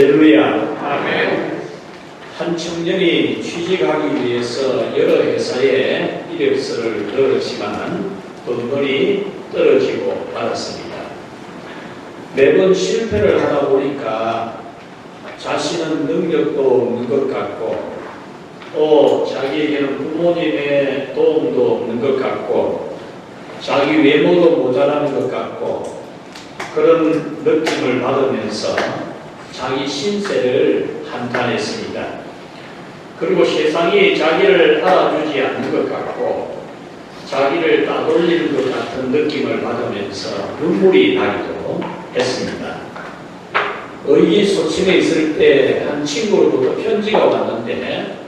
할렐루야. 아멘. 한 청년이 취직하기 위해서 여러 회사에 이력서를 넣었지만 번번이 떨어지고 말았습니다. 매번 실패를 하다 보니까 자신은 능력도 없는 것 같고 또 자기에게는 부모님의 도움도 없는 것 같고 자기 외모도 모자라는 것 같고 그런 느낌을 받으면서 자기 신세를 한탄했습니다. 그리고 세상이 자기를 알아주지 않는 것 같고 자기를 따돌리는 것 같은 느낌을 받으면서 눈물이 나기도 했습니다. 의기소침해 있을 때 한 친구로부터 편지가 왔는데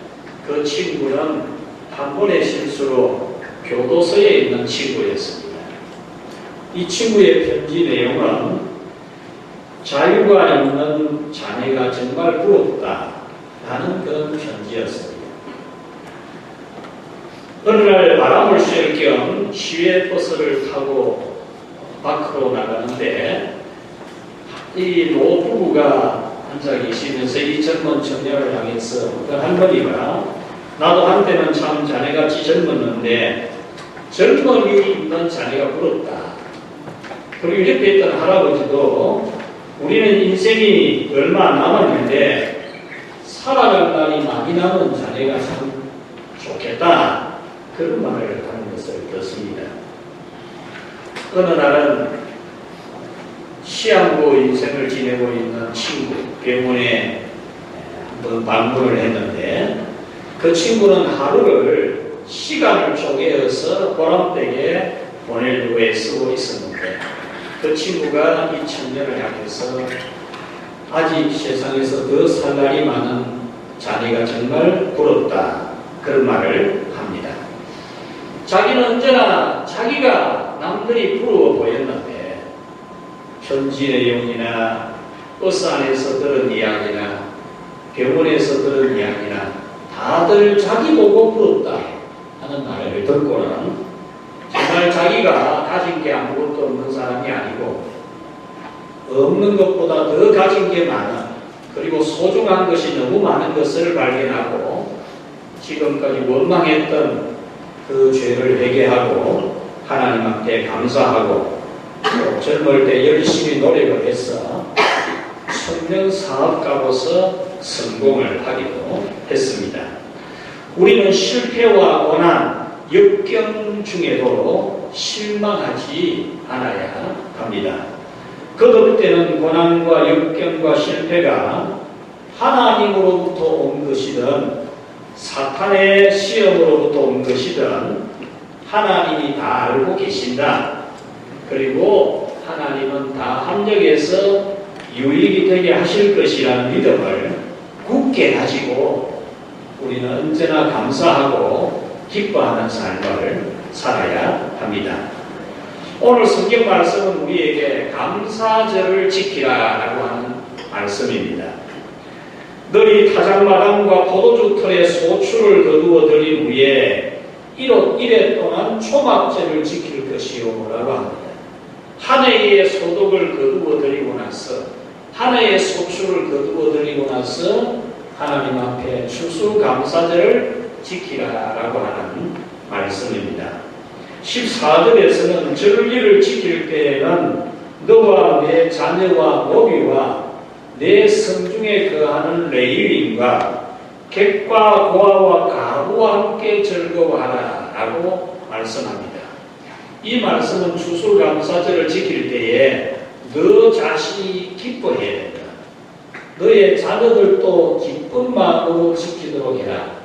그 친구는 한 번의 실수로 교도소에 있는 친구였습니다. 이 친구의 편지 내용은 자유가 있는 자네가 정말 부럽다 라는 그런 편지였습니다. 어느 날 바람을 쐴 겸 시외버스를 타고 밖으로 나가는데 이 노부부가 앉아 계시면서 이 젊은 청년을 향해서 그 할머니가 나도 한때는 참 자네같이 젊었는데 젊음이 있는 자네가 부럽다. 그리고 옆에 있던 할아버지도 우리는 인생이 얼마 안 남았는데 살아갈 날이 많이 남은 자네가 참 좋겠다. 그런 말을 하는 것을 듣습니다. 어느 날은 시한부 인생을 지내고 있는 친구 병원에 한번 방문을 했는데 그 친구는 하루를 시간을 쪼개어서 보람되게 보내려고 애쓰고 있었는데 그 친구가 이 청년을 향해서 아직 세상에서 더 살 날이 많은 자네가 정말 부럽다. 그런 말을 합니다. 자기는 언제나 자기가 남들이 부러워 보였는데 편지 내용이나 버스 안에서 들은 이야기나 병원에서 들은 이야기나 다들 자기 보고 부럽다 하는 말을 듣고는 정말 자기가 가진 게 아무것도 없는 사람이 아니고 없는 것보다 더 가진 게 많은 그리고 소중한 것이 너무 많은 것을 발견하고 지금까지 원망했던 그 죄를 회개하고 하나님한테 감사하고 또 젊을 때 열심히 노력을 해서 청년 사업가로서 성공을 하기도 했습니다. 우리는 실패와 고난, 역경 중에도 실망하지 않아야 합니다. 거듭되는 고난과 역경과 실패가 하나님으로부터 온 것이든 사탄의 시험으로부터 온 것이든 하나님이 다 알고 계신다. 그리고 하나님은 다 합력해서 유익이 되게 하실 것이라는 믿음을 굳게 가지고 우리는 언제나 감사하고 기뻐하는 삶을 살아야 합니다. 오늘 성경 말씀은 우리에게 감사절을 지키라라고 하는 말씀입니다. 너희 타작마당과 포도주 털에 소출을 거두어 들인 후에 1회 동안 초막절을 지킬 것이요 라고 합니다. 한 해의 소득을 거두어 들이고 나서 한 해의 소출을 거두어 들이고 나서 하나님 앞에 추수감사절을 지키라라고 하는 말씀입니다. 14절에서는 절기를 지킬 때에는 너와 내 자녀와 노비와 내 성중에 거하는 레위인과 객과 고아와 가부와 함께 즐거워하라 라고 말씀합니다. 이 말씀은 추수감사절을 지킬 때에 너 자신이 기뻐해야 된다. 너의 자녀들도 기쁜 마음으로 지키도록 해라.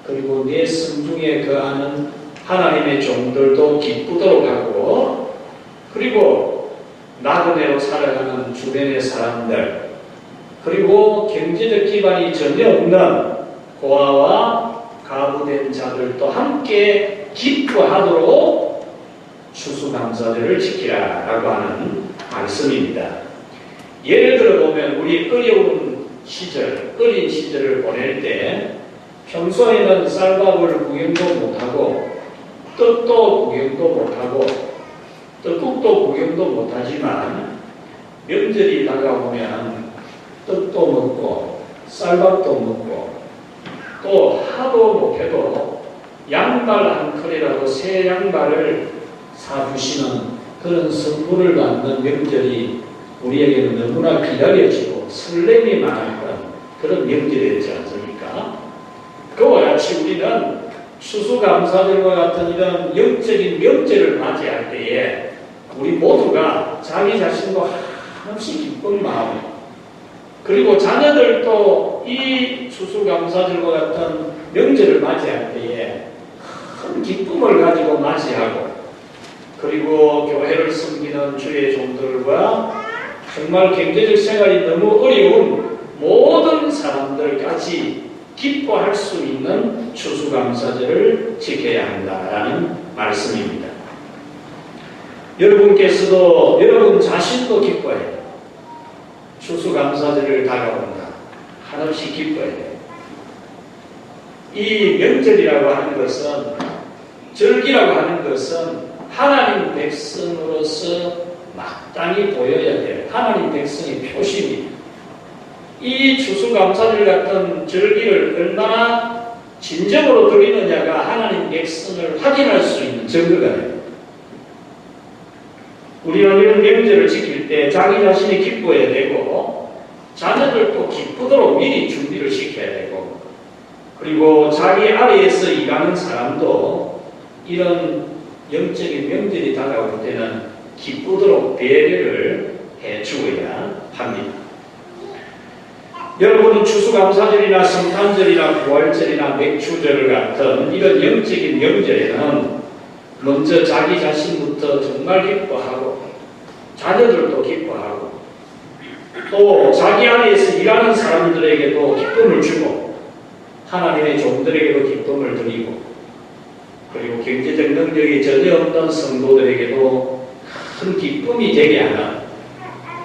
그리고 내 성중에 거하는 하나님의 종들도 기쁘도록 하고 그리고 나그네로 살아가는 주변의 사람들 그리고 경제적 기반이 전혀 없는 고아와 가부된 자들도 함께 기뻐하도록 추수감사절을 지키라라고 하는 말씀입니다. 예를 들어보면 우리 어려운 시절, 어린 시절을 보낼 때 평소에는 쌀밥을 구경도 못하고 떡도 구경도 못하고 떡국도 구경도 못하지만 명절이 다가오면 떡도 먹고 쌀밥도 먹고 또 하도 못해도 양말 한 컬이라도 새 양말을 사주시는 그런 선물을 받는 명절이 우리에게는 너무나 기다려지고 설렘이 많았던 그런 명절이었지 않습니까? 그와 같이 우리는 추수감사절과 같은 이런 영적인 명절을 맞이할 때에 우리 모두가 자기 자신도 한없이 기쁜 마음, 그리고 자녀들도 이 추수감사절과 같은 명절을 맞이할 때에 큰 기쁨을 가지고 맞이하고, 그리고 교회를 섬기는 주의 종들과 정말 경제적 생활이 너무 어려운 모든 사람들까지 기뻐할 수 있는 추수감사절을 지켜야 한다라는 말씀입니다. 여러분께서도 여러분 자신도 기뻐해야 돼요. 추수감사절을 다가온다. 한없이 기뻐해야 돼요. 이 명절이라고 하는 것은, 절기라고 하는 것은 하나님 백성으로서 마땅히 보여야 돼요. 하나님 백성의 표시입니다. 이 추수감사절 같은 절기를 얼마나 진정으로 드리느냐가 하나님 백성을 확인할 수 있는 증거가 됩니다. 우리는 이런 명절을 지킬 때 자기 자신이 기뻐해야 되고, 자녀들도 기쁘도록 미리 준비를 시켜야 되고, 그리고 자기 아래에서 일하는 사람도 이런 영적인 명절이 다가올 때는 기쁘도록 배려를 해주어야 합니다. 여러분은 추수감사절이나 성탄절이나 부활절이나 맥주절 같은 이런 영적인 명절에는 먼저 자기 자신부터 정말 기뻐하고, 자녀들도 기뻐하고, 또 자기 안에서 일하는 사람들에게도 기쁨을 주고, 하나님의 종들에게도 기쁨을 드리고, 그리고 경제적 능력이 전혀 없는 성도들에게도 큰 기쁨이 되게 하는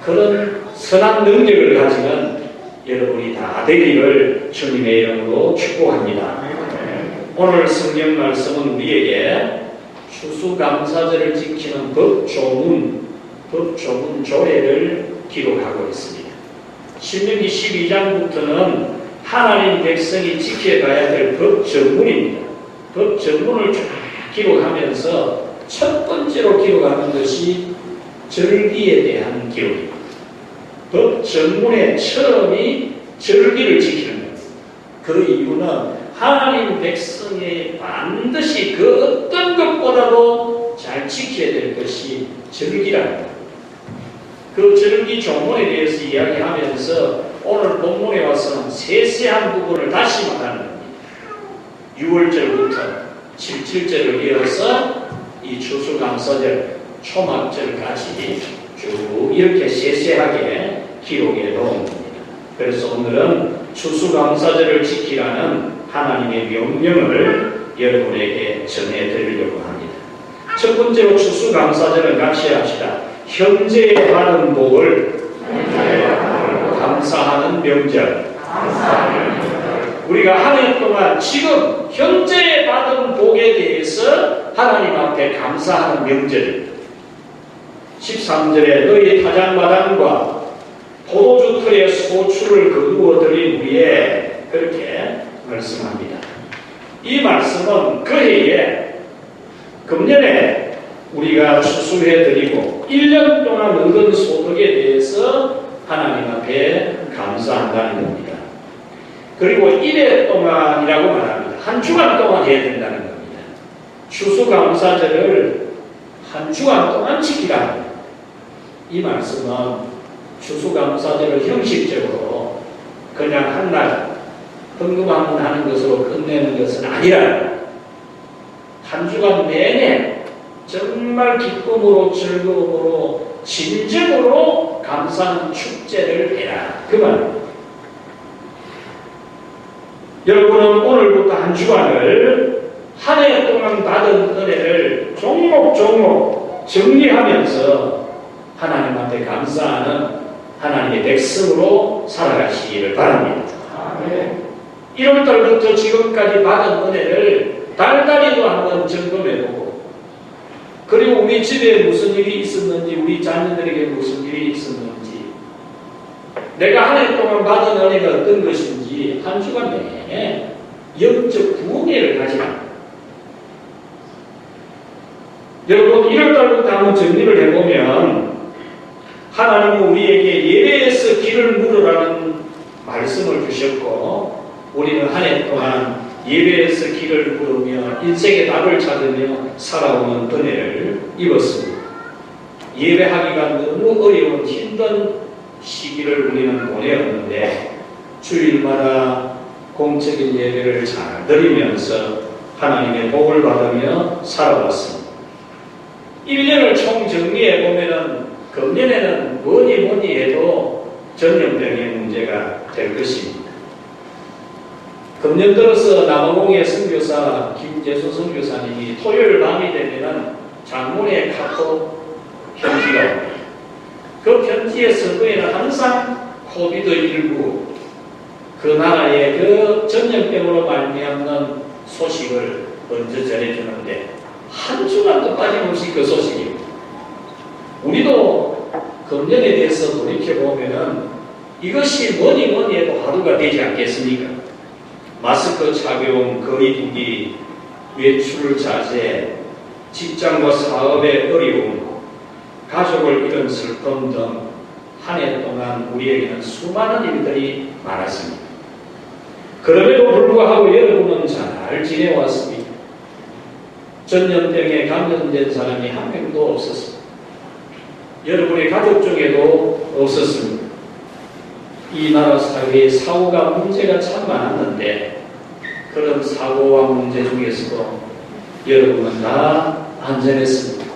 그런 선한 능력을 가지는 여러분이 다 되기를 주님의 이름으로 축복합니다. 오늘 성경 말씀은 우리에게 추수감사절을 지키는 법조문 조례를 기록하고 있습니다. 신명기 12장부터는 하나님 백성이 지켜가야 될 법조문입니다. 법조문을 쭉 기록하면서 첫 번째로 기록하는 것이 절기에 대한 기록입니다. 법조문의 처음이 절기를 지키는 것. 그 이유는 하나님 백성이 반드시 그 어떤 것보다도 잘 지켜야 될 것이 절기라는 것. 그 절기 조문에 대해서 이야기하면서 오늘 본문에 와서는 세세한 부분을 다시 말하는 겁니다. 6월절부터 7절을 이어서 이 추수감사절, 초막절까지 쭉 이렇게 세세하게 기록해 놓은 겁니다. 그래서 오늘은 추수감사절을 지키라는 하나님의 명령을 여러분에게 전해드리려고 합니다. 첫 번째로 추수감사절은 같이 합시다. 현재 받은 복을 감사하는 명절. 우리가 한 해 동안 지금 현재 받은 복에 대해서 하나님 앞에 감사하는 명절입니다. 13절에 너희 타작마당과 포도주 틀에 소출을 거두어 드린 후에 그렇게 말씀합니다. 이 말씀은 그 해에 금년에 우리가 추수해 드리고 1년 동안 얻은 소득에 대해서 하나님 앞에 감사한다는 겁니다. 그리고 1회 동안이라고 말합니다. 한 주간 동안 해야 된다는 겁니다. 추수감사절을 한 주간 동안 지키라. 이 말씀은 추수감사절을 형식적으로 그냥 한 날 헌금 한번 하는 것으로 끝내는 것은 아니라 한 주간 내내 정말 기쁨으로 즐거움으로 진정으로 감사하는 축제를 해라. 그 말입니다. 여러분은 오늘부터 한 주간을 한 해 동안 받은 은혜를 종목종목 정리하면서 하나님 앞에 감사하는 하나님의 백성으로 살아가시기를 바랍니다. 1월달부터 지금까지 받은 은혜를 달달이도 한번 점검해보고, 그리고 우리 집에 무슨 일이 있었는지, 우리 자녀들에게 무슨 일이 있었는지, 내가 한 해 동안 받은 은혜가 어떤 것인지 한 주간 내내 영적 부흥회를 가지라. 여러분 1월달부터 한번 정리를 해보면 하나님은 우리에게 예배에서 길을 물으라는 말씀을 주셨고 우리는 한 해 동안 예배에서 길을 물으며 인생의 답을 찾으며 살아오는 은혜를 입었습니다. 예배하기가 너무 어려운 힘든 시기를 우리는 보내었는데 주일마다 공적인 예배를 잘 드리면서 하나님의 복을 받으며 살아왔습니다. 1년을 총 정리해 보면은 금년에는 뭐니 해도 전염병의 문제가 될 것입니다. 금년 들어서 남아공의 선교사 김재수 선교사님이 토요일 밤이 되면은 장문의 카톡 편지가 옵니다. 그 편지의 서두에는 항상 코비드19 그 나라의 그 전염병으로 말미암는 소식을 먼저 전해주는데 한 주간도 빠짐없이 그 소식입니다. 우리도 금년에 대해서 돌이켜보면 이것이 뭐니 해도 하루가 되지 않겠습니까? 마스크 착용, 거리두기, 외출 자제, 직장과 사업의 어려움, 가족을 잃은 슬픔 등 한 해 동안 우리에게는 수많은 일들이 많았습니다. 그럼에도 불구하고 여러분은 잘 지내왔습니다. 전염병에 감염된 사람이 한 명도 없었습니다. 여러분의 가족 중에도 없었습니다. 이 나라 사회에 사고가 문제가 참 많았는데 그런 사고와 문제 중에서도 여러분은 다 안전했습니다.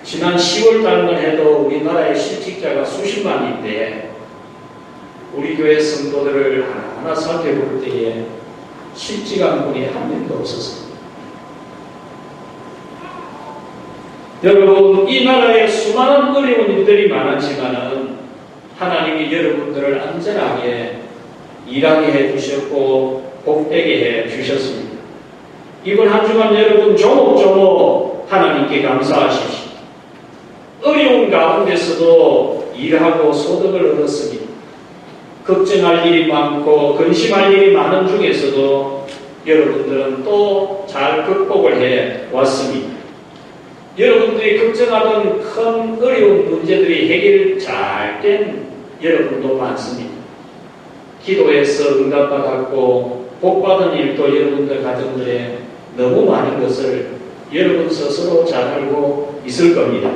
지난 10월 달만 해도 우리나라의 실직자가 수십만인데 우리 교회 성도들을 하나하나 살펴볼 때에 실직한 분이 한 명도 없었습니다. 여러분 이 나라에 수많은 어려운 일들이 많았지만은 하나님이 여러분들을 안전하게 일하게 해주셨고 복되게 해주셨습니다. 이번 한 주간 여러분 조목조목 하나님께 감사하십시오. 어려운 가운데서도 일하고 소득을 얻었습니다. 걱정할 일이 많고 근심할 일이 많은 중에서도 여러분들은 또 잘 극복을 해왔습니다. 여러분들이 걱정하던 큰 어려운 문제들이 해결 잘 된 여러분도 많습니다. 기도해서 응답받았고 복받은 일도 여러분들 가정들에 너무 많은 것을 여러분 스스로 잘 알고 있을 겁니다.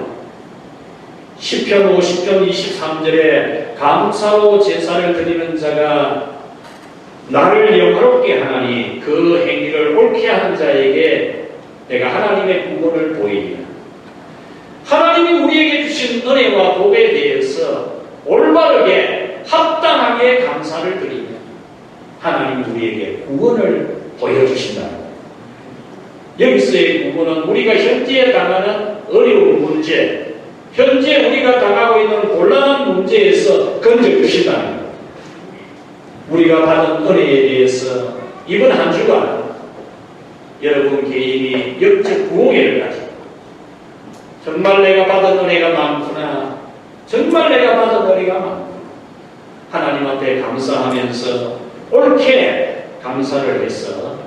시편 50편 23절에 감사로 제사를 드리는 자가 나를 영화롭게 하나니 그 행위를 옳게 하는 자에게 내가 하나님의 구원을 보이리라. 하나님이 우리에게 주신 은혜와 복에 대해서 올바르게 합당하게 감사를 드리며 하나님이 우리에게 구원을 보여주신다는 것. 여기서의 구원은 우리가 현재 당하는 어려운 문제, 현재 우리가 당하고 있는 곤란한 문제에서 건져주신다는 것. 우리가 받은 은혜에 대해서 이번 한 주간 여러분 개인이 영적 부흥회를 가지고 정말 내가 받은 은혜가 많구나, 정말 내가 받은 은혜가 많구나 하나님 앞에 감사하면서 옳게 감사를 해서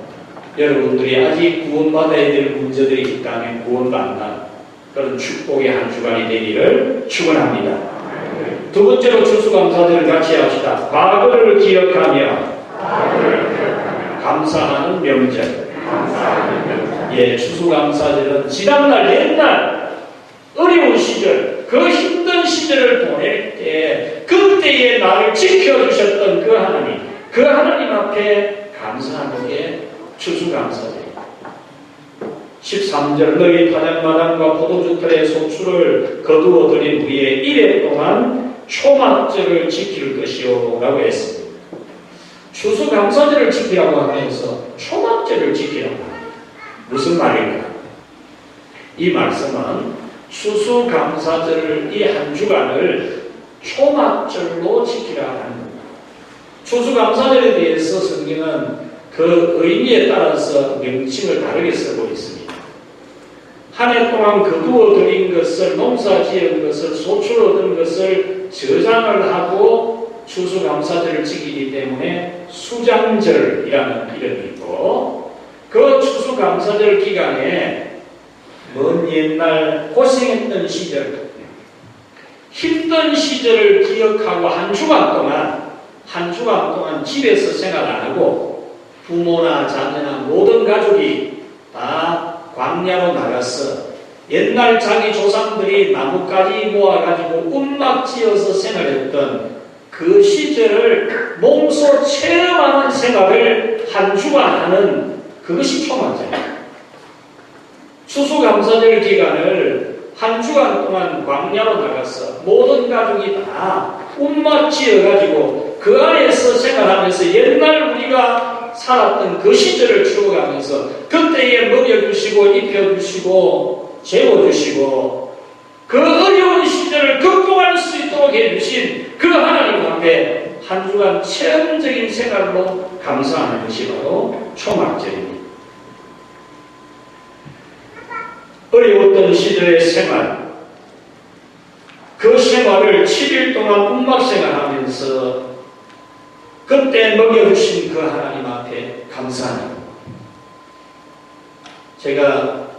여러분들이 아직 구원받아야 될 문제들이 있다면 구원받는 그런 축복의 한 주간이 되기를 축원합니다. 두 번째로 추수감사절을 같이 합시다. 과거를 기억하며 감사하는 명절. 예, 추수감사절은 지난날 옛날 어려운 시절, 그 힘든 시절을 보낼 때 그때에 나를 지켜주셨던 그 하나님 앞에 감사하는 게 추수감사절입니다. 13절 너희 타작마당과 포도주틀의 소출을 거두어 들인 후에 1회 동안 초막절을 지킬 것이요 라고 했습니다. 추수감사절을 지키라고 하면서 초막절을 지키라고 합니다. 무슨 말일까? 이 말씀은 추수감사절 이 한 주간을 초막절로 지키라 하는 겁니다. 추수감사절에 대해서 성경은 그 의미에 따라서 명칭을 다르게 쓰고 있습니다. 한 해 동안 거두어 들인 것을, 농사 지은 것을, 소출 얻은 것을 저장을 하고 추수감사절을 지키기 때문에 수장절이라는 이름이 있고, 그 추수감사절 기간에 먼 옛날 고생했던 시절, 힘든 시절을 기억하고 한 주간 동안 집에서 생활 안 하고 부모나 자녀나 모든 가족이 다 광야로 나가서 옛날 자기 조상들이 나뭇가지 모아가지고 움막 지어서 생활했던 그 시절을 몸소 체험하는 생활을 한 주간 하는 그것이 초막절입니다. 추수감사절 기간을 한 주간 동안 광야로 나가서 모든 가족이 다 움막 지어가지고 그 안에서 생활하면서 옛날 우리가 살았던 그 시절을 추억하면서 그때에 먹여주시고 입혀주시고 재워주시고 그 어려운 시절을 극복할 수 있도록 해주신 그 하나님 앞에 한 주간 체험적인 생활로 감사하는 것이 바로 초막절입니다. 어려웠던 시절의 생활, 그 생활을 7일 동안 움막생활하면서 그때 먹여주신 그 하나님 앞에 감사하는 것. 제가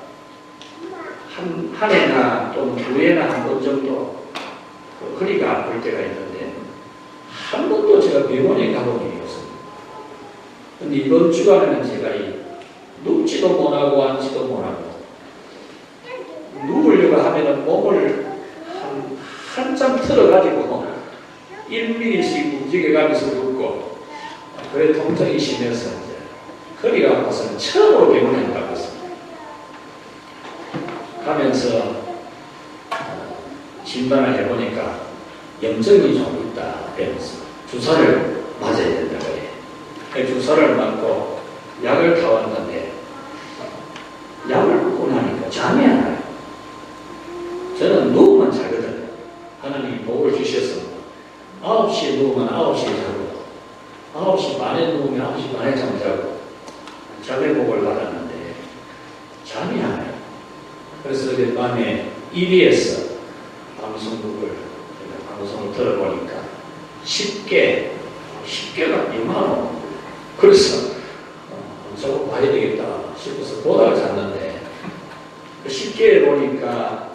한 해나 또는 두 해나 한 번 정도 허리가 아플 때가 있는데 한 번도 제가 병원에 가본 적이 없습니다. 근데 이번 주간에는 제가 눕지도 못하고 앉지도 못하고 누우려고 하면은 몸을 한참 틀어가지고 1mm씩 움직여가면서 눕고, 그래 통증이 심해서 이제 허리가 아파서 처음으로 병원에 가봤습니다. 가면서 진단을 해보니까 염증이 좀 있다 그러면서 주사를 맞아야 된다고 해. 주사를 맞고 약을 타왔는데 약을 먹고 나니까 잠이 안 와요. 저는 누우면 자거든요. 하나님이 복을 주셔서 9시에 누우면 9시에 자고 9시 반에 누우면 9시 반에 잠자고 잠의 복을 받았는데 잠이 안 와요. 그래서 어제 밤에 EBS 방송을 들어보니까 10개가 이만원. 그래서 저거 봐야 되겠다 싶어서 보다가 잤는데 10개에 보니까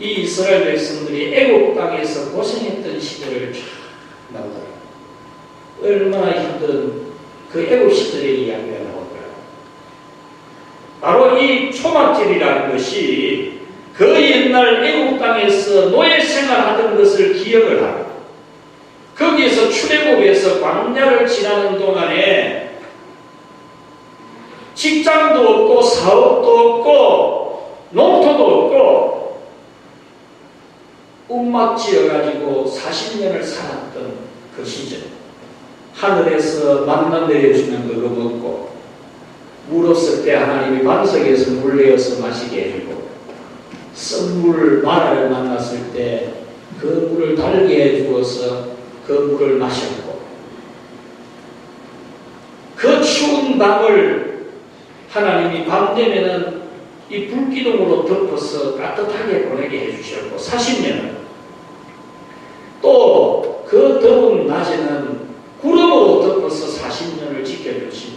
이 이스라엘 백성들이 애국 땅에서 고생했던 시절을 쫙 나오더라고요. 얼마나 힘든 그 애국 시절의 이야기가 나오더라고요. 바로 이 초막절이라는 것이 그 옛날 애국 땅에서 노예 생활하던 것을 기억을 하고 거기에서 출애굽에서 광야를 지나는 동안에 직장도 없고 사업도 없고 농토도 없고 움막 지어가지고 40년을 살았던 그 시절, 하늘에서 만나 내려주는 그거 먹고 물 없을 때 하나님이 반석에서 물 내어서 마시게 해주고 썩물 마라를 만났을 때 그 물을 달게 해주어서 그 물을 마셨고 그 추운 밤을 하나님이 밤 되면은 이 불기둥으로 덮어서 따뜻하게 보내게 해주셨고 40년을 또 그 더운 낮에는 구름으로 덮어서 40년을 지켜주신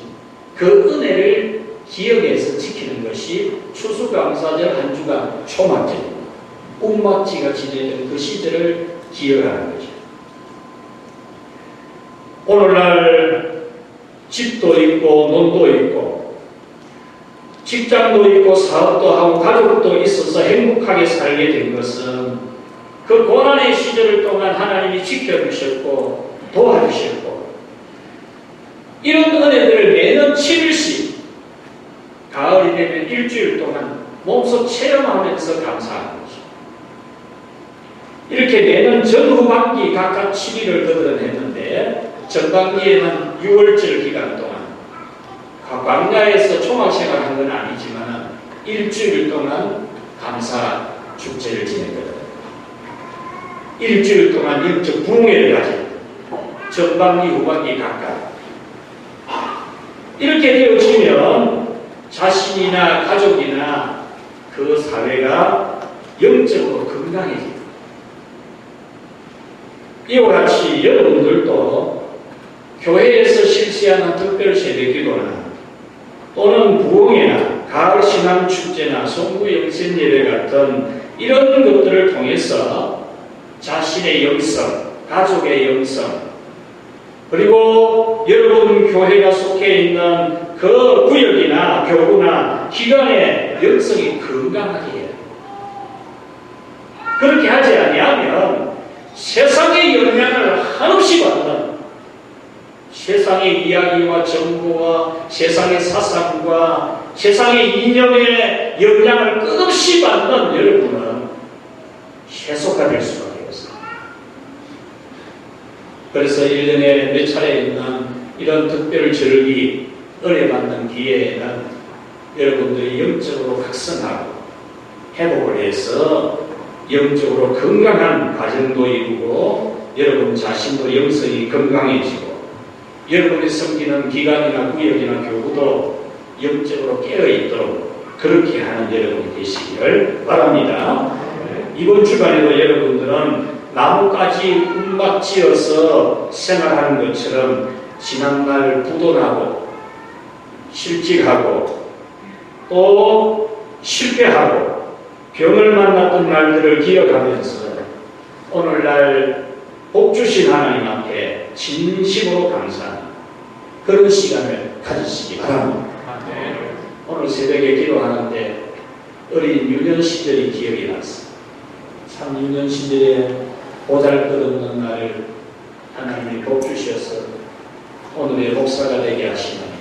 그 은혜를 기억해서 지키는 것이 추수감사절 한 주간 초막절입니다. 움막지가 지내던 그 시절을 기억하는 거죠. 오늘날 집도 있고 논도 있고 직장도 있고 사업도 하고 가족도 있어서 행복하게 살게 된 것은 그 고난의 시절 동안 하나님이 지켜주셨고 도와주셨고 이런 은혜들을 매년 7일씩 가을이 되면 일주일 동안 몸소 체험하면서 감사하는 거죠. 이렇게 매년 전후반기 각각 7일을 거들어냈는데 전반기에는 6월절 기간 동안 광야에서 초막생활을 한 건 아니지만 일주일 동안 감사 축제를 지냈거든요. 일주일 동안 영적 부흥회를 가진 전반기 후반기 각각 이렇게 되어지면 자신이나 가족이나 그 사회가 영적으로 건강해집니다. 이와 같이 여러분들도 교회에서 실시하는 특별 새벽기도나 또는 부흥회나 가을 신앙 축제나 송구 영신 예배 같은 이런 것들을 통해서 자신의 영성, 가족의 영성, 그리고 여러분 교회가 속해 있는 그 구역이나 교구나 기관의 영성이 건강하게 해요. 그렇게 하지 아니하면 세상의 영향을 한없이 받는, 세상의 이야기와 정보와 세상의 사상과 세상의 이념의 영향을 끝없이 받는 여러분은 해소가 될 수밖에 없습니다. 그래서 1년에 몇 차례 있는 이런 특별 절기, 은혜 받는 기회에는 여러분들이 영적으로 각성하고 회복을 해서 영적으로 건강한 가정도 이루고 여러분 자신도 영성이 건강해지고 여러분이 섬기는 기관이나 구역이나 교구도 영적으로 깨어있도록 그렇게 하는 여러분이 되시기를 바랍니다. 이번 주간에도 여러분들은 나뭇가지 움막 지어서 생활하는 것처럼 지난날 부도나고 실직하고 또 실패하고 병을 만났던 날들을 기억하면서 오늘날 복 주신 하나님 앞에 진심으로 감사하는 그런 시간을 가지시기 바랍니다. 오늘 새벽에 기도하는데 어린 유년 시절이 기억이 났어. 참 유년 시절에 보잘것없는 나를 하나님이 복 주셔서 오늘의 목사가 되게 하시나니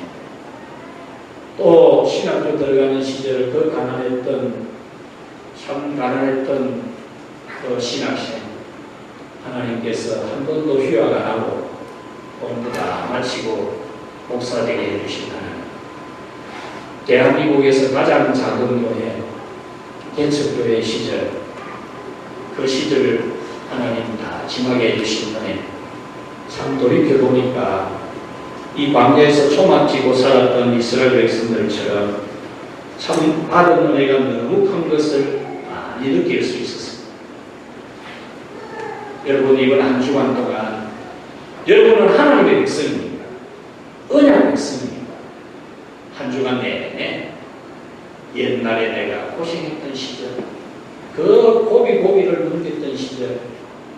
또 신학교 들어가는 시절 그 가난했던 참 가난했던 그 신학생 하나님께서 한 번도 휴학 안 하고 공부 다 마치고 목사 되게 해주신 하나님, 대한민국에서 가장 작은 교회 개척교회 시절 그 시절을 하나님 다 지나게 해주신 은혜, 참 돌이켜보니까 이 광야에서 초막지고 살았던 이스라엘 백성들처럼 참 받은 은혜가 너무 큰 것을 많이 느낄 수 있었습니다. 여러분 이번 한 주간 동안 여러분은 하나님의 백성입니다. 언약 백성입니다. 한 주간 내내 옛날에 내가 고생했던 시절, 그 고비고비를 넘겼던 시절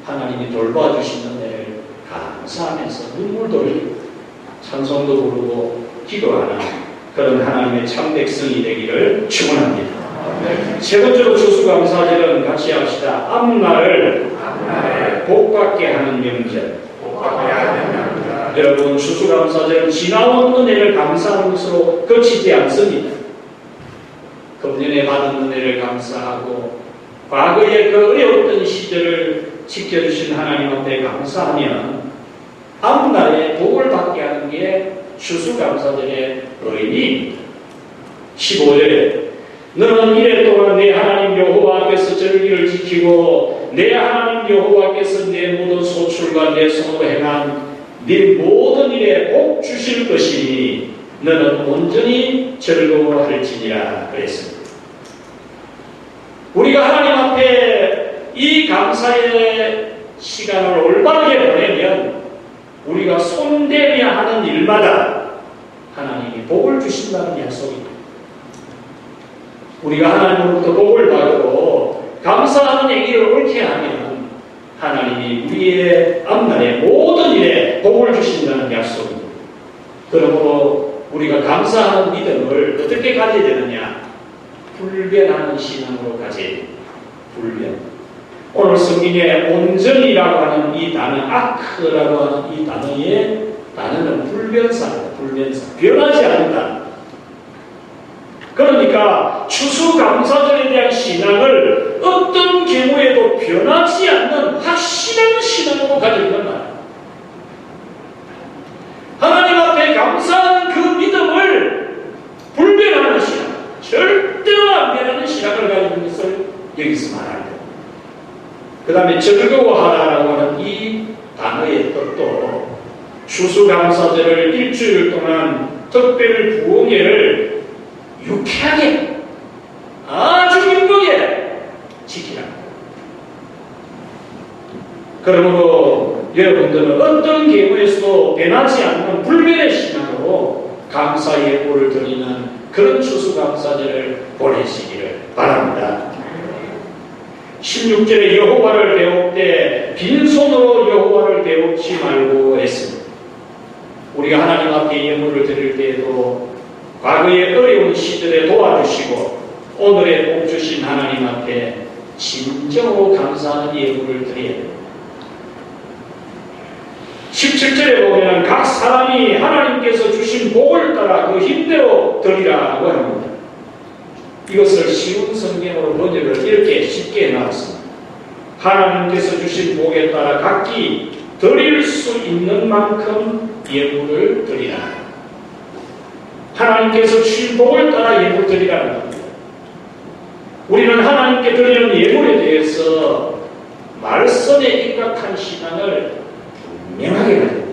하나님이 돌봐주신 은혜를 감사하면서 눈물도 흘리고 찬송도 부르고 기도하는 그런 하나님의 참 백성이 되기를 축원합니다. 세 번째로 추수감사절은 같이 합시다. 앞날을 복받게 하는 명절. 여러분 추수감사절은 지나온 은혜를 감사하는 것으로 그치지 않습니다. 금년에 받은 은혜를 감사하고 과거의 그 어려웠던 시절을 지켜주신 하나님 앞에 감사하면 앞날에 복을 받게 하는 게 추수감사절의 의미입니다. 15절에 너는 이래 동안 내 하나님 여호와 앞에서 절기를 지키고 내 하나님 여호와께서 내 모든 소출과 내 손으로 행한 네 모든 일에 복 주실 것이니 너는 온전히 즐거워할지니라 그랬습니다. 우리가 하나님 앞에 이 감사의 시간을 올바르게 보내면 우리가 손대며 하는 일마다 하나님이 복을 주신다는 약속입니다. 우리가 하나님으로부터 복을 받고 감사하는 얘기를 옳게 하면 하나님이 우리의 앞날의 모든 일에 복을 주신다는 약속입니다. 그러므로 우리가 감사하는 믿음을 어떻게 가져야 되느냐? 불변하는 신앙으로 가져야 됩니다. 불변. 오늘 성경에 온전이라고 하는 이 단어, 아크라고 하는 이 단어의 단어는 불변사입니다. 불변사. 변하지 않는다. 그러니까 추수감사절에 대한 신앙을 어떤 경우에도 변하지 않는 확실한 신앙으로 가지는 말이에요. 하나님 앞에 감사하는 그 믿음을 불변하는 신앙, 절대로 안 변하는 신앙을 가지는 것을 여기서 말합니다. 그 다음에 즐거워하라라고 하는 이 단어의 뜻도 추수감사절을 일주일 동안 특별 부흥회를 유쾌하게 아주 기쁘게 지키라. 그러므로 여러분들은 어떤 경우에서도 변하지 않는 불변의 신앙으로 감사 예물을 드리는 그런 추수감사절을 보내시기를 바랍니다. 16절에 여호와를 배울 때 빈손으로 여호와를 배우지 말고 했습니다. 우리가 하나님 앞에 예물을 드릴 때에도 과거의 어려운 시절에 도와주시고 오늘의 복 주신 하나님 앞에 진정으로 감사하는 예물을 드려야 됩니다. 17절에 보면 각 사람이 하나님께서 주신 복을 따라 그 힘대로 드리라고 합니다. 이것을 쉬운 성경으로 번역을 이렇게 쉽게 해놨습니다. 하나님께서 주신 복에 따라 각기 드릴 수 있는 만큼 예물을 드리라. 하나님께서 주신 복을 따라 예물 드리라는 겁니다. 우리는 하나님께 드리는 예물에 대해서 말씀에 입각한 신앙을 분명하게 가져야 됩니다.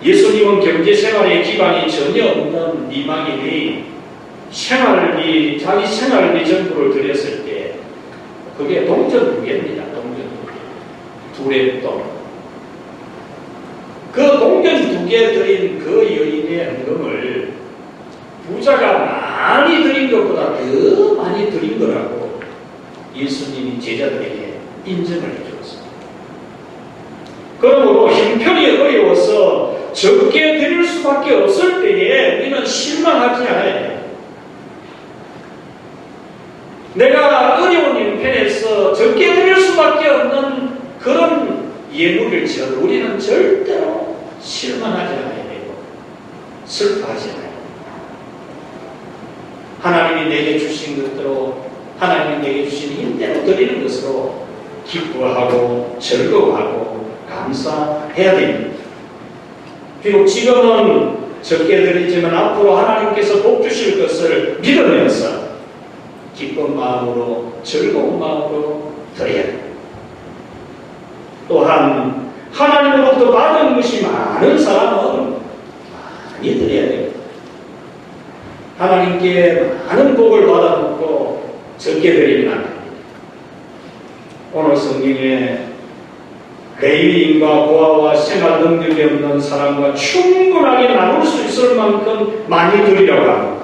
예수님은 경제생활에 기반이 전혀 없는 이방인이 자기 생활비 전부를 드렸을 때 그게 동전 2개입니다. 동전 2개. 둘의 돈. 그 동전 2개 드린 그 여인의 헌금을 부자가 많이 드린 것보다 더 많이 드린 거라고 예수님이 제자들에게 인정을 해주었습니다. 그러므로 형편이 어려워서 적게 드릴 수밖에 없을 때에 우리는 실망하지 않아야 해요. 내가 어려운 형편에서 적게 드릴 수밖에 없는 그런 예물을 지어도 우리는 절대로 실망하지 않아야 되고 슬퍼하지 않아야 돼요. 하나님이 내게 주신 것대로 하나님이 내게 주신 힘대로 드리는 것으로 기뻐하고 즐거워하고 감사해야 됩니다. 비록 지금은 적게 드리지만 앞으로 하나님께서 복 주실 것을 믿으면서 기쁜 마음으로 즐거운 마음으로 드려야 합니다. 또한 하나님으로부터 받은 것이 많은 사람은 많이 드려야 됩니다. 하나님께 많은 복을 받아놓고 적게 드리면 안 됩니다. 오늘 성경에 레위인과 고아와 생활 능력이 없는 사람과 충분하게 나눌 수 있을 만큼 많이 드리라고 합니다.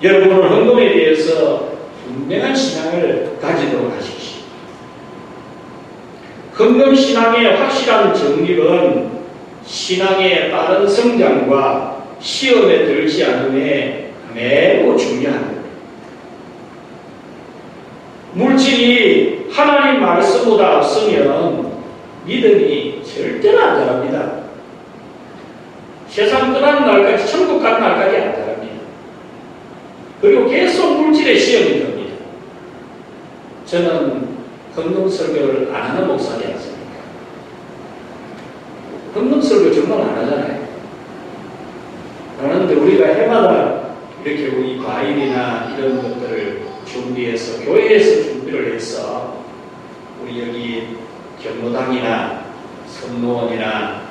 여러분은 헌금에 대해서 분명한 신앙을 가지도록 하십시오. 헌금 신앙의 확실한 정립은 신앙의 빠른 성장과 시험에 들지 않음에 매우 중요합니다. 물질이 하나님 말씀보다 없으면 믿음이 절대로 안 자랍니다. 세상 떠나는 날까지, 천국 가는 날까지 안 자랍니다. 그리고 계속 물질의 시험이 됩니다. 저는 헌금 설교를 안 하는 목사지 않습니까? 헌금 설교 정말 안 하잖아요. 안 하는데 우리가 해마다 이렇게 우리 과일이나 이런 것들을 준비해서 교회에서 준비를 해서 우리 여기 경로당이나 선로원이나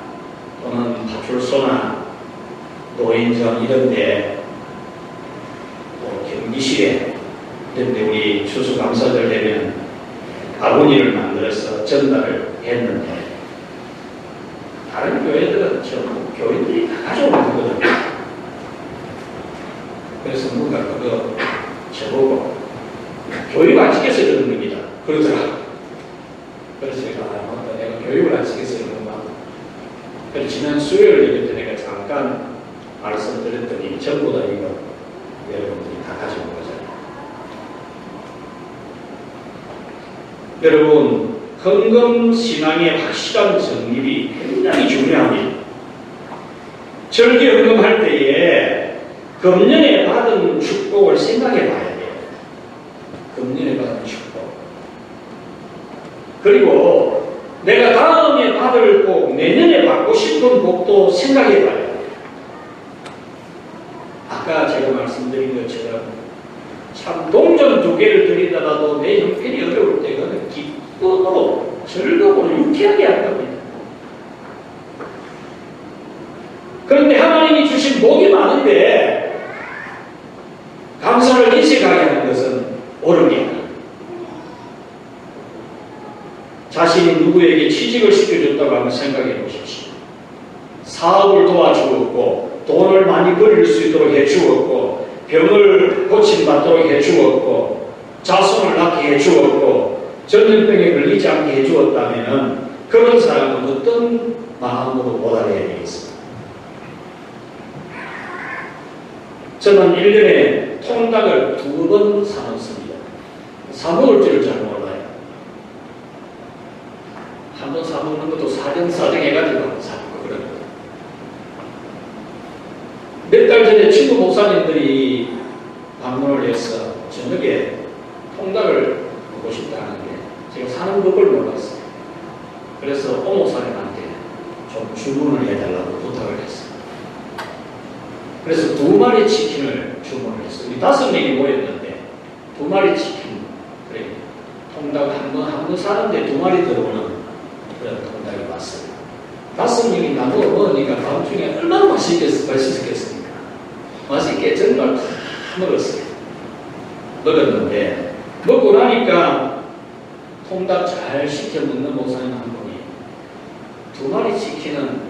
또는 파출소나 노인정 이런데 경기실에 이런데 우리 추수감사절 되면 바구니를 만들어서 전달을 했는데 다른 교회들은 전부 교인들이 다 가져오는 거거든요. 그래서 누가 그거 저보고 교육 안 시켜서 그러는 겁니다. 그러더라. 그래서 제가 내가 교육을 안 시켜서 그런 거. 그래서 지난 수요일 이때 내가 잠깐 말씀드렸더니 전부 다 이거 여러분들이 다 가져온 거잖아요. 여러분, 헌금 신앙의 확실한 정립이 굉장히 중요합니다. 절기 헌금할 때에 금년에 받은 축복을 생각해 봐야 돼요. 금년에 받은 축복. 그리고 내가 다음에 받을 복, 내년에 받고 싶은 복도 생각해 봐야 돼요. 아까 제가 말씀드린 것처럼 참 동전 2개를 드리다가도 내 형편이 어려울 때 그는 기쁨으로 즐거움으로 유쾌하게 할 겁니다. 그런데 하나님이 주신 복이 많은데 감사를 인식하게 하는 것은 옳은 게 아닙니다. 자신 우리에게 취직을 시켜줬다고 한번 생각해 보십시오. 사업을 도와주었고 돈을 많이 벌일 수 있도록 해주었고 병을 고침받도록 해주었고 자손을 낳게 해주었고 전염병에 걸리지 않게 해주었다면 그런 사람은 어떤 마음으로 보답해야 되겠습니까? 저는 1년에 통닭을 2번 사먹습니다. 사먹을 줄을 잘 몰라요. 한 번 사먹는 것도 사정사정 해가지고 사먹고 그런 거예요. 몇 달 전에 친구 목사님들이 방문을 해서 저녁에 통닭을 먹고 싶다는데 제가 사는 법을 몰랐어요. 그래서 오 목사님한테 좀 주문을 해달라고 부탁을 했어요. 그래서 2마리 치킨을 주문을 했어요. 우리 5명이 모였는데 2마리 치킨, 그래 통닭 한 번 사는데 2마리 들어오는 그런 통닭이 왔어요. 5명이 나누어 먹으니까 다음 중에 얼마나 맛있겠습니까? 맛있게 정말 다 먹었어요. 먹었는데 먹고 나니까 통닭 잘 시켜 먹는 목사님 한 분이 2마리 치킨은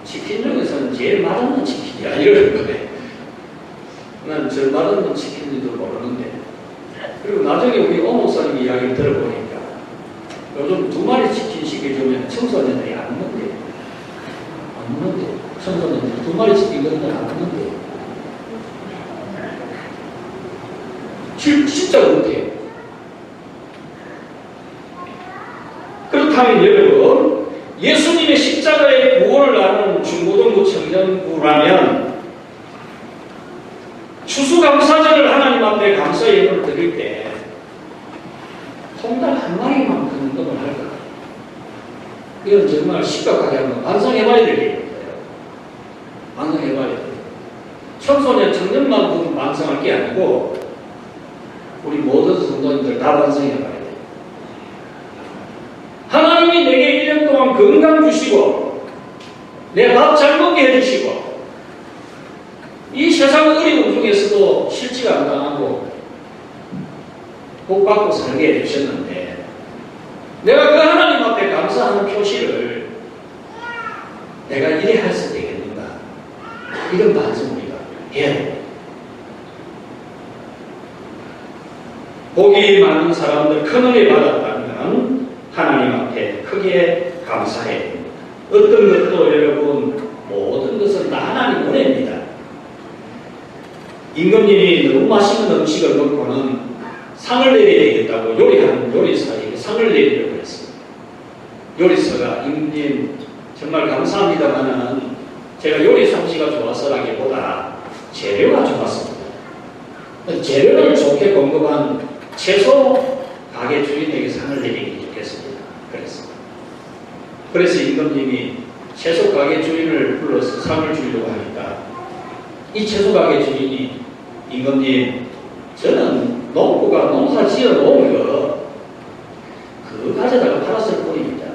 치킨 중에서는 제일 맛없는 치킨이야 이러는 거예요. 난 제일 맛없는 치킨인지도 모르는데 그리고 나중에 우리 오 목사님 이야기를 들어보니까 요즘 2마리 치킨 시켜주면 청소년들이 안 먹는데 청소년들이 2마리 치킨 먹는 안 먹는데 진짜 그렇대요. 그렇다면 여러분 예수님의 십자가의 구원을 아는 중고등부 청년부라면 추수감사절을 하나님 앞에 감사 예물을 드릴 때 통닭 1마리만큼 금을 할까? 이건 정말 심각하게 한번 반성해봐야 되겠어요. 반성해봐야 돼요. 청소년 청년만 보면 반성할 게 아니고 우리 모든 성도님들 다 반성해봐야 돼요. 하나님이 내게 1년 동안 건강 주시고 내 밥 잘 먹게 해주시고 이 세상 어려움 중에서도 실지가 안 당하고 복 받고 살게 해주셨는데 내가 그 하나님 앞에 감사하는 표시를 내가 이래 할 수 되겠는가? 이런 반성 우리가 해야 됩니다. 복이 많은 사람들 큰은혜 받았다면 하나님 앞에 크게 감사해야 됩니다. 어떤 것도 여러분 모든 것은 다 하나님 은혜입니다. 임금님이 너무 맛있는 음식을 먹고는 상을 내려야 되겠다고 요리하는 요리사에게 상을 내리려고 했습니다. 요리사가 임금님 정말 감사합니다만은 제가 요리 솜씨가 좋아서라기보다 재료가 좋았습니다. 재료를 좋게 공급한 채소 가게 주인에게 상을 내리기 좋겠습니다. 그래서 임금님이 채소 가게 주인을 불러서 상을 주려고 하니까 이 채소 가게 주인이 임금님 저는 농부가 농사 지어 놓은 거 그거 가져다가 팔았을 뿐입니다.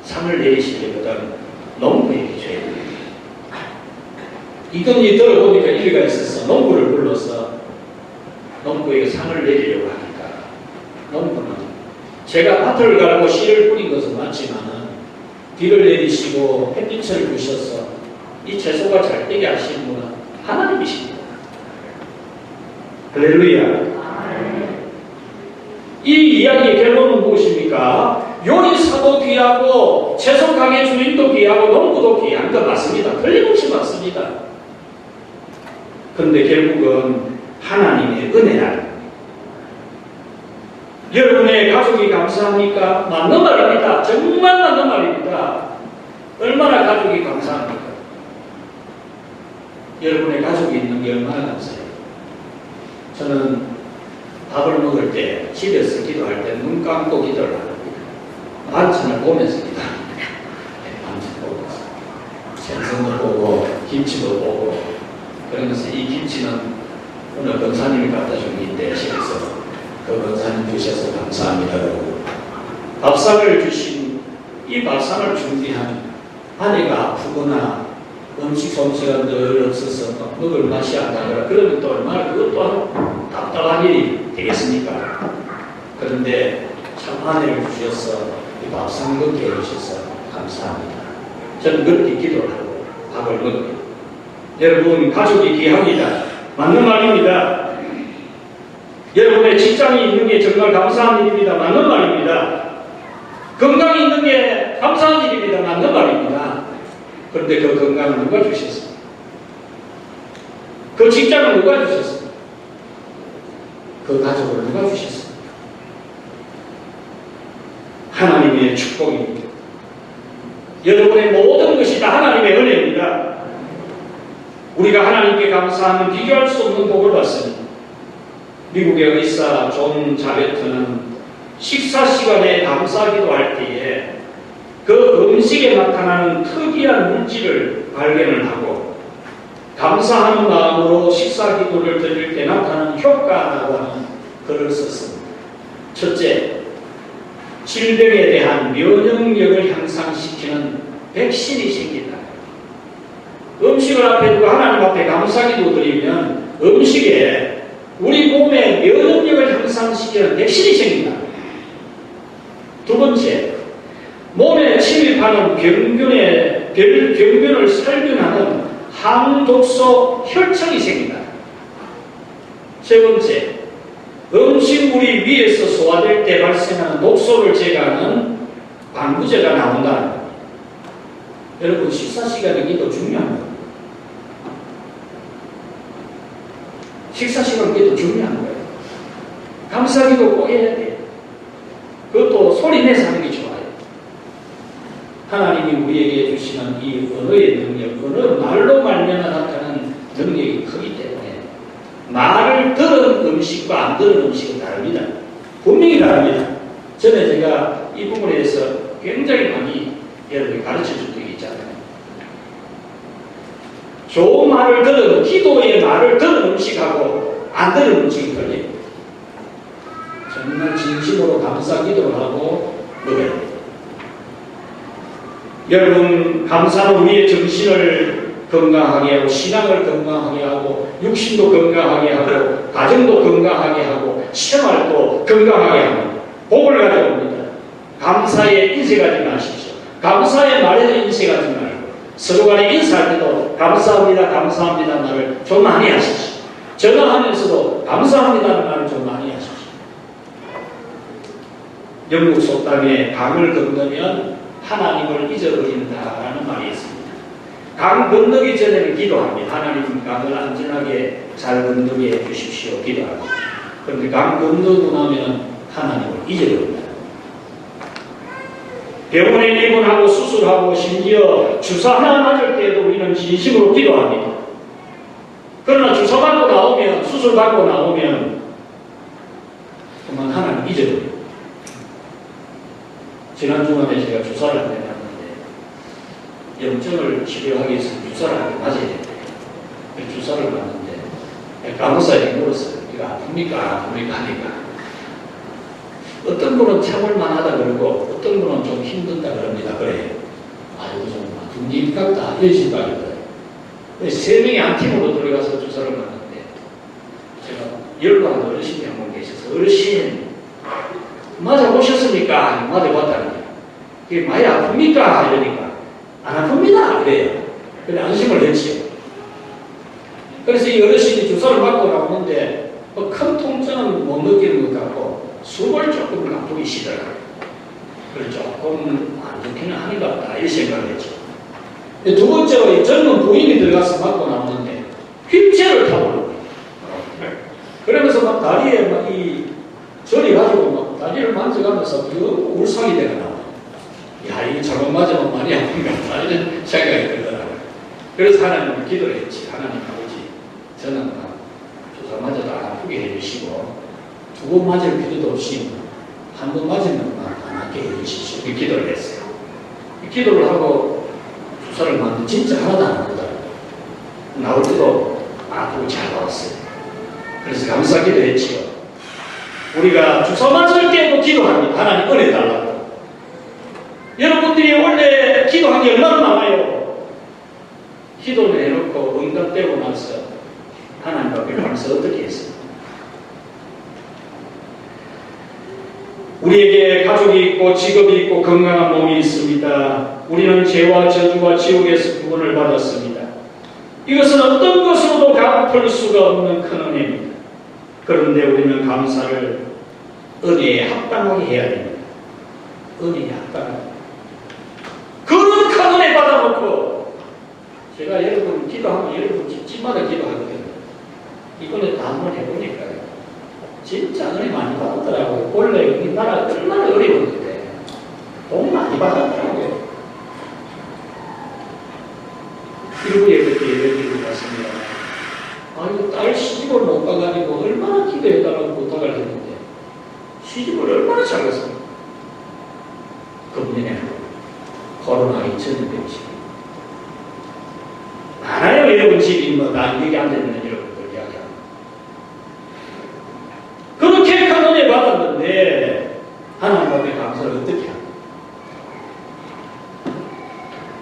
상을 내리시려거든 농부에게 줘야 됩니다. 임금님이 들어보니까 일리가 있어서 농부를 불러서 농부에게 상을 내리려고 하니까 농부는 제가 밭을 갈고 씨를 뿌린 것은 맞지만 비를 내리시고 햇빛을 주셔서 이 채소가 잘 되게 하시는 분은 하나님이십니다. 할렐루야. 이 이야기의 결론은 무엇입니까? 요리사도 귀하고 채소 가게 주인도 귀하고 농부도 귀한 것 맞습니다. 틀림없이 맞습니다. 그런데 결국은 하나님의 은혜라는 겁니다. 여러분의 가족이 감사합니까? 맞는 말입니다. 정말 맞는 말입니다. 얼마나 가족이 감사합니까? 여러분의 가족이 있는 게 얼마나 감사해요. 저는 밥을 먹을 때 집에서 기도할 때 눈 감고 기도를 합니다. 반찬을 보면서 기도합니다. 반찬 보고 생선도 보고 김치도 보고 그러면서 이 김치는 오늘 권사님이 갖다 준 건데 집에서 그 권사님 주셔서 감사합니다. 밥상을 주신 이 밥상을 준비한 아내가 아프거나 음식 솜씨가 늘 없어서 먹을 맛이 안 나더라. 그러면 또 얼마나 그것도 답답한 일이 되겠습니까? 그런데 참 아내를 주셔서 밥 사먹게 해주셔서 감사합니다. 저는 그렇게 기도를 하고 밥을 먹어요. 여러분, 가족이 귀합니다. 맞는 말입니다. 여러분의 직장이 있는 게 정말 감사한 일입니다. 맞는 말입니다. 건강이 있는 게 감사한 일입니다. 맞는 말입니다. 그런데 그 건강을 누가 주셨습니까? 그 직장을 누가 주셨습니까? 그 가족을 누가 주셨습니까? 하나님의 축복입니다. 여러분의 모든 것이 다 하나님의 은혜입니다. 우리가 하나님께 감사하면 비교할 수 없는 복을 받습니다. 미국의 의사 존 자베트는 식사 시간에 감사기도 할 때에 그 음식에 나타나는 특이한 물질을 발견을 하고 감사하는 마음으로 식사 기도를 드릴 때 나타나는 효과라고 하는 글을 썼습니다. 첫째, 질병에 대한 면역력을 향상시키는 백신이 생긴다. 음식을 앞에 두고 하나님 앞에 감사기도 드리면 음식에 우리 몸의 면역력을 향상시키는 백신이 생긴다. 두 번째, 몸에 침입하는 병균을 살균하는 항독소 혈청이 생긴다. 세 번째, 음식물이 위에서 소화될 때 발생하는 독소를 제거하는 방부제가 나온다는 겁니다. 여러분, 식사 시간에 기도 중요한 겁니다. 식사 시간 기도 중요한 거예요. 감사기도 꼭 해야 돼요. 그것도 소리 내서 하는 게 좋아요. 하나님이 우리에게 주시는 이 언어의 능력, 말로 말미암아 나타나는 능력이 크기 때문에 말을 들은 음식과 안 들은 음식은 다릅니다. 분명히 다릅니다. 전에 제가 이 부분에 대해서 굉장히 많이 여러분이 가르쳐 준 적이 있잖아요. 좋은 말을 들은, 기도의 말을 들은 음식하고 안 들은 음식이 틀려요. 정말 진심으로 감사 기도를 하고 먹어야 돼요. 여러분, 감사는 우리의 정신을 건강하게 하고 신앙을 건강하게 하고 육신도 건강하게 하고 가정도 건강하게 하고 생활도 건강하게 하고 복을 가져옵니다. 감사에 인색하지 마십시오. 감사의 말에도 인색하지 말고 서로 간에 인사할 때도 감사합니다, 감사합니다 말을 좀 많이 하십시오. 전화하면서도 감사합니다는 말을 좀 많이 하십시오. 영국 속담에 강을 건너면 하나님을 잊어버린다라는 말이 있습니다. 강 건너기 전에는 기도합니다. 하나님, 강을 안전하게 잘 건너게 해주십시오. 기도합니다. 그런데 강 건너고 나면 하나님을 잊어버립니다. 병원에 입원하고 수술하고 심지어 주사 하나 맞을 때에도 우리는 진심으로 기도합니다. 그러나 주사 받고 나오면, 수술 받고 나오면 그만 하나님 잊어버립니다. 지난 주말에 제가 주사를 한 대 맞는데 염증을 치료하기 위해서 주사를 한 대 맞아야 된대. 주사를 맞는데 간호사에게 물었어요. 이거 아픕니까? 안 아픕니까? 하니까 어떤 분은 참을만 하다 그러고 어떤 분은 좀 힘든다 그럽니다. 그래요. 아이고 좀 아픈 것 같다 이런 생각이더라고요. 세 명이 한 팀으로 들어가서 주사를 맞는데 제가 열반한 어르신이 한 분 계셔서 어르신 맞아보셨습니까? 맞아봤다는 거예요. 이게 많이 아픕니까? 이러니까 안 아픕니다. 그래요. 그래 안심을 했지요. 그래서 이 어르신이 주사를 맞고 나오는데 큰 통증은 못 느끼는 것 같고 숨을 조금 아프기 시작하고 그래 조금 안 좋기는 하는 것 같다 이 생각을 했죠. 두 번째로 젊은 부인이 들어가서 맞고 나오는데 휠체어를 타고 오는 거예요. 그러면서 막 다리에 막 저리 가지고 막 다리를 만져가면서 울상이 되가 나와요. 야, 이거 잘못 맞으면 많이 아픈 것 같다 이런 생각이 들더라고요. 그래서 하나님을 기도를 했지. 하나님 아버지, 저는 주사 맞아도 안 아프게 해주시고 두 번 맞을 필요도 없이 한 번 맞으면 안 아프게 해주십시오. 이 기도를 했어요. 이 기도를 하고 주사를 맞는데 진짜 하나도 안 아프더라고요. 나올 때도 안 아프고 잘 나왔어요. 그래서 감사 기도했지요. 우리가 주사 맞을 때도 기도합니다. 하나님 은혜 달라고. 여러분들이 원래 기도한 게 얼마나 많아요. 기도를 해놓고 응답되고 나서 하나님 앞에 가면서 어떻게 했습니까? 우리에게 가족이 있고 직업이 있고 건강한 몸이 있습니다. 우리는 죄와 저주와 지옥에서 구원을 받았습니다. 이것은 어떤 것으로도 갚을 수가 없는 큰 은혜입니다. 그런데 우리는 감사를 은혜에 합당하게 해야 됩니다. 은혜에 합당하게. 그런 큰 은혜 받아놓고 제가 여러분 기도하면 여러분 집마다 기도하거든요. 이번에 다 한번 해보니까요. 진짜 은혜 많이 받았더라고요. 원래 우리나라 얼마나 어려웠는데 돈 많이 받았더라고요. 일부에 그렇게 얘기를 했습니다. 아니, 딸 시집을 못 가가지고 얼마나 기도해달라고 부탁을 했는데 시집을 얼마나 잘했습니까? 금년에 코로나 2020 많아요. 여러분 집이 난 여기 앉아있는 여러분들 이야기합니다. 그렇게 큰 은혜 받았는데 하나님 앞에 감사를 어떻게 합니까?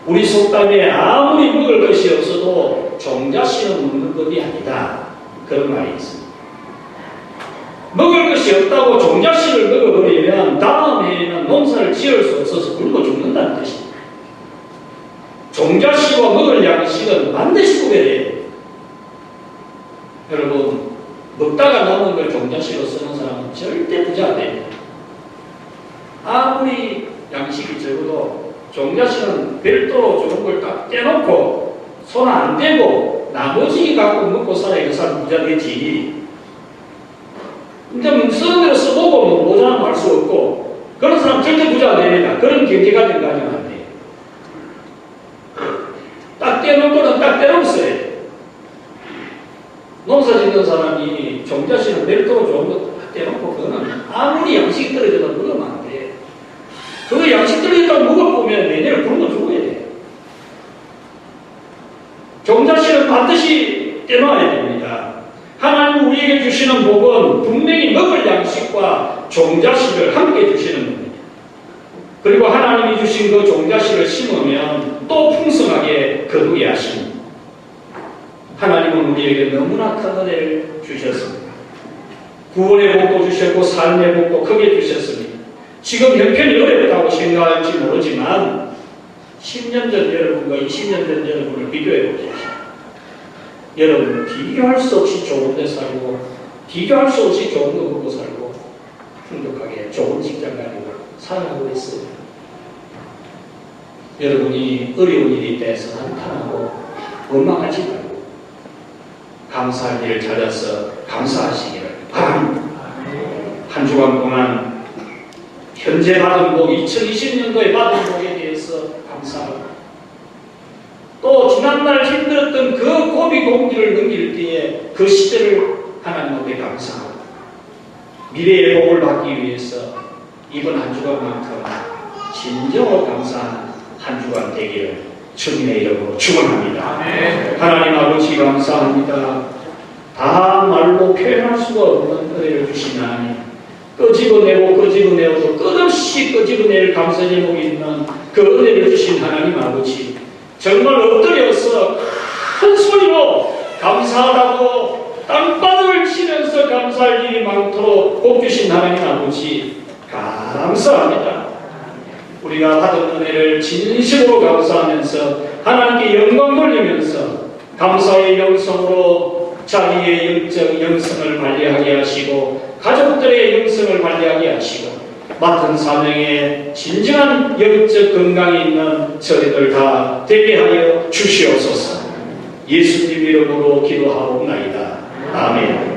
우리 속담에 아무리 먹을 것이 없어도 종자씨는 먹는 것이 아니다. 그런 말이 있습니다. 먹을 것이 없다고 종자씨를 먹어버리면 다음 해에는 농사를 지을 수 없어서 굶어 죽는다는 뜻입니다. 종자씨와 먹을 양식은 반드시 구별해야 돼요. 여러분, 먹다가 남은 걸 종자씨로 쓰는 사람은 절대 부자 안 됩니다. 아무리 양식이 적어도 종자씨는 별도로 좋은 걸 딱 떼놓고 손 안 대고 나머지 갖고 먹고 살아야 그 사람 부자 되지. 근데 쓰는 대로 써보고 모자는 할 수 없고 그런 사람 절대 부자 안 됩니다. 그런 경제가 좀 가지면 안 돼요. 딱 떼놓고는 딱 떼놓고 써야 돼요. 농사 짓는 사람이 종자씨는 별도로 좋은 거 딱 떼놓고 그거는 아무리 양식이 떨어져도 먹으면 안 돼요. 그 양식 떨어졌다고 먹어보면 내년에 굶어 죽어야 돼요. 종자씨는 반드시 떼놔야 됩니다. 하나님 우리에게 주시는 복은 분명히 먹을 양식과 종자씨를 함께 주시는 겁니다. 그리고 하나님이 주신 그 종자씨를 심으면 또 풍성하게 거두게 하십니다. 하나님은 우리에게 너무나 큰 은혜를 주셨습니다. 구원의 복도 주셨고 삶의 복도 크게 주셨습니다. 지금 형편이 어렵다고 생각할지 모르지만 10년 전 여러분과 20년 전 여러분을 비교해 보십시오. 여러분 비교할 수 없이 좋은 데 살고 비교할 수 없이 좋은 거 먹고 살고 풍족하게 좋은 직장 가지고 살아가고 있어요. 여러분이 어려운 일이 있다해서 한탄하고 원망하지 말고 감사할 일을 찾아서 감사하시기를 바랍니다. 한 주간 동안 현재 받은 복, 2020년도에 받은 복에 대해서 감사하고 또 지난날 힘들었던 그 고비 공기를 넘길 때에 그 시절을 하나님 앞에 감사하고 미래의 복을 받기 위해서 이번 한 주간만큼 진정으로 감사하는 한 주간 되기를 주님의 이름으로 축원합니다. 하나님 아버지 감사합니다. 다 말로 표현할 수가 없는 은혜를 주신 하나님, 끄집어내고 끄집어내어도 끝없이 끄집어낼 감사 제목이 있는 그 은혜를 주신 하나님 아버지, 정말 엎드려서 큰 소리로 감사하다고 땅바닥을 치면서 감사할 일이 많도록 복 주신 하나님 아버지 감사합니다. 우리가 받은 은혜를 진심으로 감사하면서 하나님께 영광 돌리면서 감사의 영성으로 자기의 영적 영성을 발휘하게 하시고 가족들의 영성을 발휘하게 하시고 맡은 사명에 진정한 영적 건강이 있는 저희들 다 되게 하여 주시옵소서. 예수님 이름으로 기도하옵나이다. 아멘.